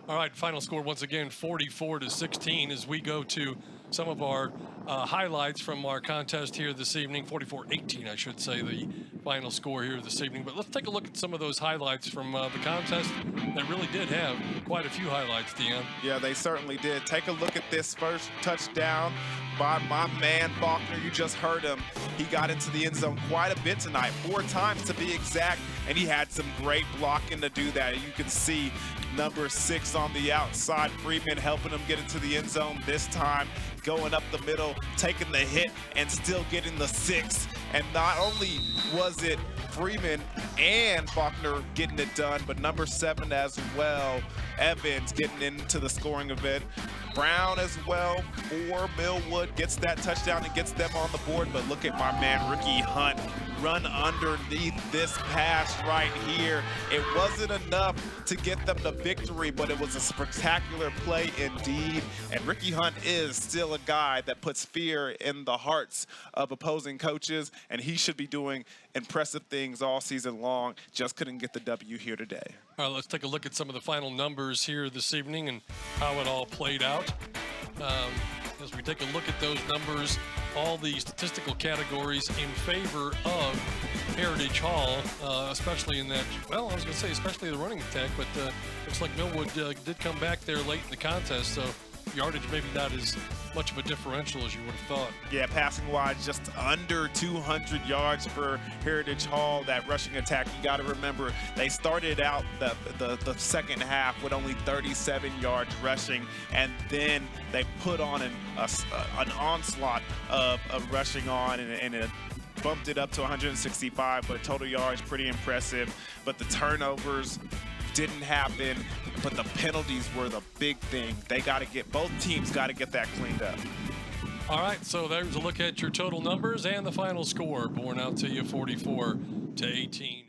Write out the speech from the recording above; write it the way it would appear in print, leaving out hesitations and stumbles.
All right, final score once again, 44-16 as we go to some of our highlights from our contest here this evening. 44-18, I should say, the final score here this evening. But let's take a look at some of those highlights from the contest that really did have quite a few highlights, Deon. Yeah, they certainly did. Take a look at this first touchdown by my man Faulkner. You just heard him. He got into the end zone quite a bit tonight, 4 times to be exact, and he had some great blocking to do that. You can see number 6 on the outside, Freeman helping him get into the end zone this time, going up the middle, taking the hit, and still getting the 6. And not only was it Freeman and Faulkner getting it done, but number 7 as well, Evans getting into the scoring event. Brown as well for Millwood gets that touchdown and gets them on the board. But look at my man Rickey Hunt run underneath this pass right here. It wasn't enough to get them the victory, but it was a spectacular play indeed. And Rickey Hunt is still a guy that puts fear in the hearts of opposing coaches, and he should be doing impressive things all season long. Just couldn't get the W here today. All right, let's take a look at some of the final numbers here this evening and how it all played out. As we take a look at those numbers, all the statistical categories in favor of Heritage Hall, especially in that, well, I was going to say especially the running attack, but looks like Millwood did come back there late in the contest, so yardage maybe not as much of a differential as you would have thought. Yeah, passing wise, just under 200 yards for Heritage Hall. That rushing attack, you got to remember, they started out the second half with only 37 yards rushing, and then they put on an onslaught of rushing on, and it bumped it up to 165, but total yards pretty impressive. But the turnovers didn't happen, but the penalties were the big thing. They got to get, both teams got to get that cleaned up. All right, so there's a look at your total numbers and the final score, borne out to you 44-18.